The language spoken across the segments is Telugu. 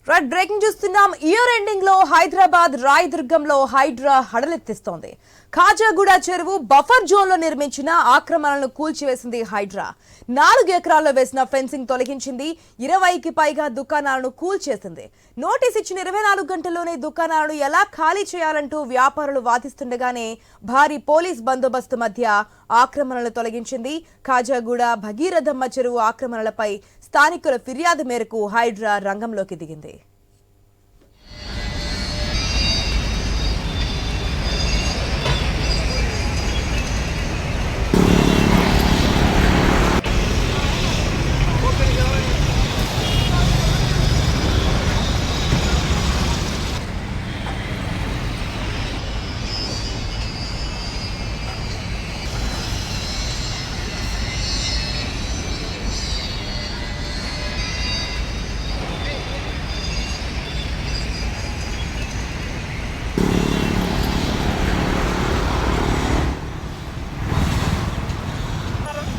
రైట్ బ్రేకింగ్ చూస్తున్నాం. ఇయర్ ఎండింగ్ లో హైదరాబాద్ రాయదుర్గంలో హైడ్రా హడలెత్తిస్తోంది. ఖాజాగూడ చెరువు బఫర్ జోన్ లో నిర్మించిన ఆక్రమణలను కూల్చివేసింది హైడ్రా. 4 ఎకరాల్లో వేసిన ఫెన్సింగ్ తొలగించింది. 20కి పైగా దుకాణాలను కూల్చేసింది. నోటీస్ ఇచ్చిన 24 గంటల్లోనే దుకాణాలను ఎలా ఖాళీ చేయాలంటూ వ్యాపారులు వాదిస్తుండగానే భారీ పోలీస్ బందోబస్తు మధ్య ఆక్రమణలు తొలగించింది. ఖాజాగూడ భగీరథమ్మ చెరువు ఆక్రమణలపై స్థానికుల ఫిర్యాదు మేరకు హైడ్రా రంగంలోకి దిగింది.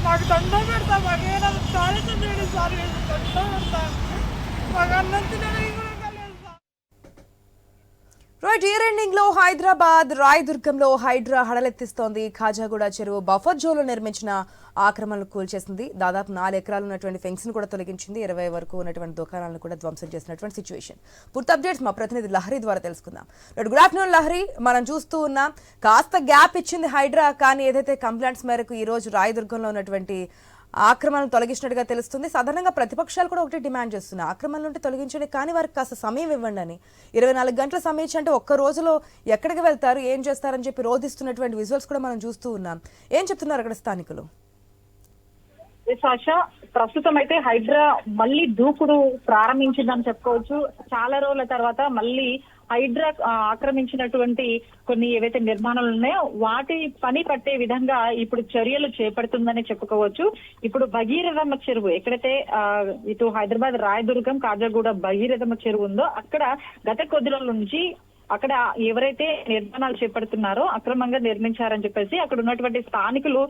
మాకు దండం పెడతా మాకేనా సాధించ చేయడం సార్ దండం పెడతా మాకు అన్నం తినడానికి కూడా కలేదు సార్. రైట్ ఇయర్ ఎండింగ్ లో హైదరాబాద్ రాయదుర్గంలో హైడ్రా హడలెత్తిస్తోంది. ఖాజాగూడ చెరువు బఫర్ జోన్ లో నిర్మించిన ఆక్రమణలు కూల్చేసింది. దాదాపు 4 ఎకరాలు ఉన్నటువంటి ఫెన్స్ ను కూడా తొలగించింది. 20 వరకు ఉన్నటువంటి దుకాణాలను కూడా ధ్వంసం చేసినటువంటి సిచ్యువేషన్. పూర్తి అప్డేట్స్ మా ప్రతినిధి లహరి ద్వారా తెలుసుకుందాం. Good afternoon Lahari. మనం చూస్తూ ఉన్నాం కాస్త గ్యాప్ ఇచ్చింది హైడ్రా, కానీ ఏదైతే కంప్లైంట్స్ మేరకు ఈ రోజు రాయదుర్గంలో ఉన్నటువంటి ఆక్రమణలు తొలగించినట్టుగా తెలుస్తుంది. సాధారణంగా ప్రతిపక్షాలు కూడా ఒకటి డిమాండ్ చేస్తున్నాయి, ఆక్రమణలు ఉంటే తొలగించండి, కానీ వారికి కాస్త సమయం ఇవ్వండి అని. 24 గంటల సమయం ఇచ్చి అంటే ఒక్క రోజులో ఎక్కడికి వెళ్తారు, ఏం చేస్తారని చెప్పి రోధిస్తున్నటువంటి విజువల్స్ కూడా మనం చూస్తూ ఉన్నాం. ఏం చెప్తున్నారు అక్కడ స్థానికులు? సాషా, ప్రస్తుతం అయితే హైడ్రా మళ్ళీ దూకుడు ప్రారంభించిందని చెప్పుకోవచ్చు. చాలా రోజుల తర్వాత మళ్ళీ హైడ్రా ఆక్రమించినటువంటి కొన్ని ఏవైతే నిర్మాణాలు ఉన్నాయో వాటి పని పట్టే విధంగా ఇప్పుడు చర్యలు చేపడుతుందని చెప్పుకోవచ్చు. ఇప్పుడు భగీరథమ్మ చెరువు ఎక్కడైతే ఇటు హైదరాబాద్ రాయదుర్గం కాజాగూడ భగీరథమ్మ చెరువు ఉందో అక్కడ గత కొద్ది రోజుల నుంచి అక్కడ ఎవరైతే నిర్మాణాలు చేపడుతున్నారో అక్రమంగా నిర్మించారని చెప్పేసి అక్కడ ఉన్నటువంటి స్థానికులు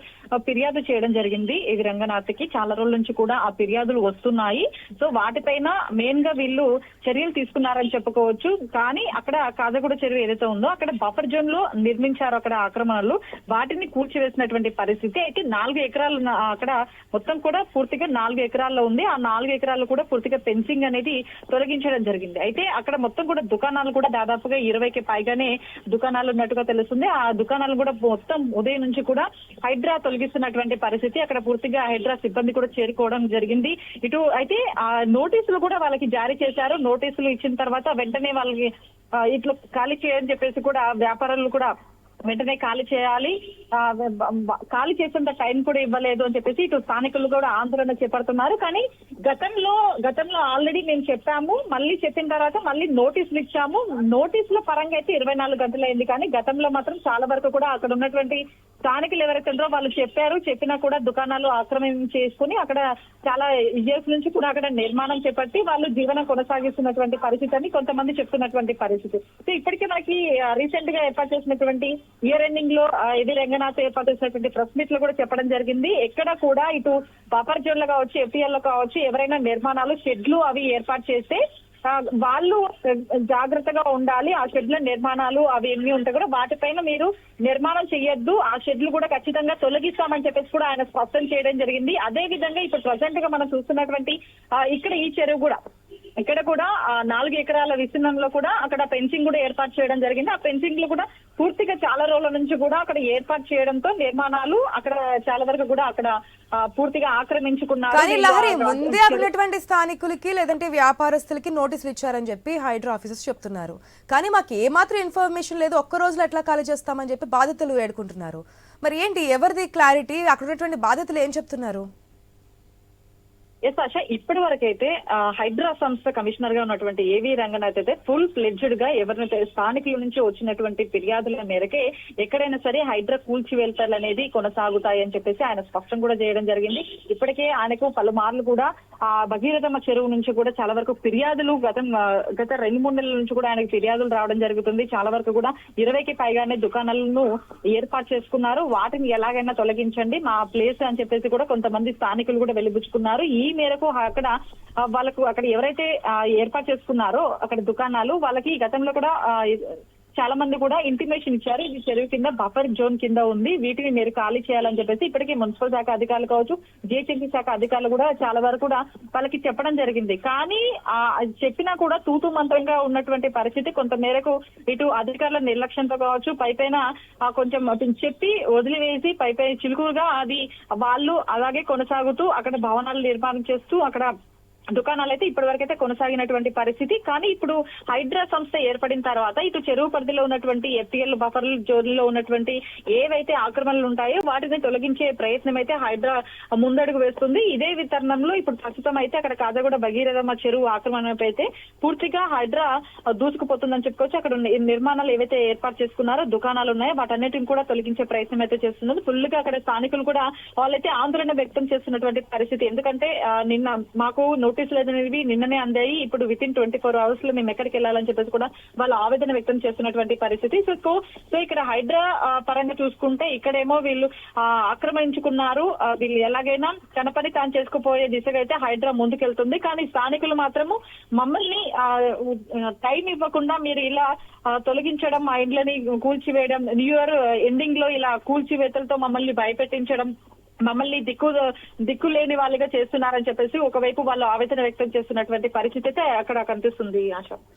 ఫిర్యాదు చేయడం జరిగింది. ఇది రంగనాథ్కి చాలా రోజుల నుంచి కూడా ఆ ఫిర్యాదులు వస్తున్నాయి. సో వాటిపైన మెయిన్ గా వీళ్ళు చర్యలు తీసుకున్నారని చెప్పుకోవచ్చు. కానీ అక్కడ కాజాగూడ చెరువు ఏదైతే ఉందో అక్కడ బఫర్ జోన్ లో నిర్మించారు అక్కడ ఆక్రమణలు, వాటిని కూల్చివేసినటువంటి పరిస్థితి. అయితే 4 ఎకరాలు అక్కడ మొత్తం కూడా పూర్తిగా 4 ఎకరాల్లో ఉంది. ఆ 4 ఎకరాలు కూడా పూర్తిగా ఫెన్సింగ్ అనేది తొలగించడం జరిగింది. అయితే అక్కడ మొత్తం కూడా దుకాణాలు కూడా దాదాపుగా 20కి పైగానే దుకాణాలు ఉన్నట్టుగా తెలుస్తుంది. ఆ దుకాణాలు కూడా మొత్తం ఉదయం నుంచి కూడా హైడ్రా తొలగిస్తున్నటువంటి పరిస్థితి. అక్కడ పూర్తిగా హైడ్రా సిబ్బంది కూడా చేరుకోవడం జరిగింది. ఇటు అయితే ఆ నోటీసులు కూడా వాళ్ళకి జారీ చేశారు. నోటీసులు ఇచ్చిన తర్వాత వెంటనే వాళ్ళకి ఇట్లా ఖాళీ చేయని చెప్పేసి కూడా వ్యాపారులు కూడా వెంటనే ఖాళీ చేయాలి, ఖాళీ చేసేంత టైం కూడా ఇవ్వలేదు అని చెప్పేసి ఇటు స్థానికులు కూడా ఆందోళన చేపడుతున్నారు. కానీ గతంలో ఆల్రెడీ మేము చెప్పాము, మళ్ళీ చెప్పిన తర్వాత మళ్ళీ నోటీసులు ఇచ్చాము. నోటీసుల పరంగా అయితే 24 గంటలు అయింది, కానీ గతంలో మాత్రం చాలా వరకు కూడా అక్కడ ఉన్నటువంటి స్థానికులు ఎవరైతే ఉన్నారో వాళ్ళు చెప్పినా కూడా దుకాణాలు ఆక్రమించేసుకుని అక్కడ చాలా ఇయర్స్ నుంచి కూడా అక్కడ నిర్మాణం చేపట్టి వాళ్ళు జీవనం కొనసాగిస్తున్నటువంటి పరిస్థితి అని కొంతమంది చెప్తున్నటువంటి పరిస్థితి. సో ఇప్పటికే మనకి రీసెంట్ గా ఏర్పాటు చేసినటువంటి ఇయర్ ఎండింగ్ లో ఇది రంగనాథ్ ఏర్పాటు చేసినటువంటి ప్రెస్ మీట్ లో కూడా చెప్పడం జరిగింది. ఎక్కడ కూడా ఇటు బఫర్ జోన్ లో కావచ్చు, ఎఫ్టీఎల్ లో కావచ్చు, ఎవరైనా నిర్మాణాలు షెడ్లు అవి ఏర్పాటు చేస్తే వాళ్ళు జాగ్రత్తగా ఉండాలి. ఆ షెడ్ల నిర్మాణాలు అవి ఎన్ని ఉంటాయి కూడా వాటిపైన మీరు నిర్మాణం చేయొద్దు, ఆ షెడ్లు కూడా ఖచ్చితంగా తొలగిస్తామని చెప్పేసి కూడా ఆయన స్పష్టం చేయడం జరిగింది. అదే విధంగా ఇప్పుడు ప్రజెంట్ గా మనం చూస్తున్నటువంటి ఇక్కడ ఈ చెరువు కూడా ఇక్కడ కూడా 4 ఎకరాల విస్తీర్ణంలో కూడా అక్కడ ఫెన్సింగ్ కూడా ఏర్పాటు చేయడం జరిగింది. ఆ ఫెన్సింగ్ లో కూడా పూర్తిగా చాలా రోజుల నుంచి కూడా అక్కడ ఏర్పాటు చేయడంతో నిర్మాణాలు అక్కడ చాలా వరకు కూడా అక్కడ పూర్తిగా ఆక్రమించుకున్నారు. కానీ లహరి, ముందే ఉన్నటువంటి స్థానికులకి లేదంటే వ్యాపారస్తులకి నోటీసులు ఇచ్చారని చెప్పి హైడ్రా ఆఫీసర్స్ చెప్తున్నారు. కానీ మాకు ఏమాత్రం ఇన్ఫర్మేషన్ లేదు, ఒక్క రోజులో ఎట్లా ఖాళీ చేస్తామని చెప్పి బాధితులు వేడుకుంటున్నారు. మరి ఏంటి, ఎవరిది క్లారిటీ? అక్కడ ఉన్నటువంటి బాధితులు ఏం చెప్తున్నారు? ఎస్ ఆశ, ఇప్పటి వరకు అయితే హైడ్రా సంస్థ కమిషనర్ గా ఉన్నటువంటి ఏవి రంగనాథ్ అయితే ఫుల్ ఫ్లెడ్జ్డ్ గా ఎవరినైతే స్థానికుల నుంచి వచ్చినటువంటి ఫిర్యాదుల మేరకే ఎక్కడైనా సరే హైడ్రా కూల్చివేతలు అనేది కొనసాగుతాయి అని చెప్పేసి ఆయన స్పష్టం కూడా చేయడం జరిగింది. ఇప్పటికే ఆయనకు పలుమార్లు కూడా ఆ భగీరథమ్మ చెరువు నుంచి కూడా చాలా వరకు ఫిర్యాదులు గత 2-3 నెలల నుంచి కూడా ఆయనకు ఫిర్యాదులు రావడం జరుగుతుంది. చాలా వరకు కూడా 20కి పైగానే దుకాణాలను ఏర్పాటు చేసుకున్నారు. వాటిని ఎలాగైనా తొలగించండి మా ప్లేస్ అని చెప్పేసి కూడా కొంతమంది స్థానికులు కూడా వెలిబుచ్చుకున్నారు. ఈ ఈ మేరకు అక్కడ వాళ్ళకు అక్కడ ఎవరైతే ఏర్పాటు చేసుకున్నారో అక్కడ దుకాణాలు వాళ్ళకి గతంలో కూడా చాలా మంది కూడా ఇంటిమేషన్ ఇచ్చారు. ఇది చెరువు కింద బఫర్ జోన్ కింద ఉంది, వీటిని మీరు ఖాళీ చేయాలని చెప్పేసి ఇప్పటికీ మున్సిపల్ శాఖ అధికారులు కావచ్చు, జిహెచ్ఎంసీ శాఖ అధికారులు కూడా చాలా వరకు కూడా వాళ్ళకి చెప్పడం జరిగింది. కానీ చెప్పినా కూడా తూతు మంత్రంగా ఉన్నటువంటి పరిస్థితి కొంత మేరకు ఇటు అధికారుల నిర్లక్ష్యంతో కావచ్చు, పైపైన కొంచెం చెప్పి వదిలివేసి పైపై చిలుకుగా అది వాళ్ళు అలాగే కొనసాగుతూ అక్కడ భవనాలు నిర్మాణం చేస్తూ అక్కడ దుకాణాలు అయితే ఇప్పటి వరకు అయితే కొనసాగినటువంటి పరిస్థితి. కానీ ఇప్పుడు హైడ్రా సంస్థ ఏర్పడిన తర్వాత ఇటు చెరువు పరిధిలో ఉన్నటువంటి ఎఫ్టీఎల్ బఫర్ జోన్లో ఉన్నటువంటి ఏవైతే ఆక్రమణలు ఉంటాయో వాటిని తొలగించే ప్రయత్నం అయితే హైడ్రా ముందడుగు వేస్తుంది. ఇదే వితరణంలో ఇప్పుడు ప్రస్తుతం అయితే అక్కడ కాజాగూడ భగీరథమ్మ చెరువు ఆక్రమణపై అయితే పూర్తిగా హైడ్రా దూసుకుపోతుందని చెప్పుకోవచ్చు. అక్కడ నిర్మాణాలు ఏవైతే ఏర్పాటు చేసుకున్నారో దుకాణాలు ఉన్నాయో వాటన్నిటిని కూడా తొలగించే ప్రయత్నం అయితే చేస్తున్నారు. ఫుల్ గా అక్కడ స్థానికులు కూడా వాళ్ళైతే ఆందోళన వ్యక్తం చేస్తున్నటువంటి పరిస్థితి. ఎందుకంటే నిన్న మాకు నోటీసులు అనేవి నిన్ననే అందాయి, ఇప్పుడు వితిన్ 24 hours లో మేము ఎక్కడికి వెళ్ళాలని చెప్పేసి కూడా వాళ్ళు ఆవేదన వ్యక్తం చేస్తున్నటువంటి పరిస్థితి. సో ఇక్కడ హైడ్రా పరంగా చూసుకుంటే ఇక్కడేమో వీళ్ళు ఆక్రమించుకున్నారు, వీళ్ళు ఎలాగైనా తన పని తాను చేసుకుపోయే దిశగా అయితే హైడ్రా ముందుకెళ్తుంది. కానీ స్థానికులు మాత్రము మమ్మల్ని టైం ఇవ్వకుండా మీరు ఇలా తొలగించడం, మా ఇండ్లని కూల్చివేయడం, న్యూ ఇయర్ ఎండింగ్ లో ఇలా కూల్చివేతలతో మమ్మల్ని భయపెట్టించడం, మమ్మల్ని దిక్కు లేని వాళ్ళుగా చేస్తున్నారని చెప్పేసి ఒకవైపు వాళ్ళు ఆవేదన వ్యక్తం చేస్తున్నటువంటి పరిస్థితి అయితే అక్కడ కనిపిస్తుంది. ఆశ.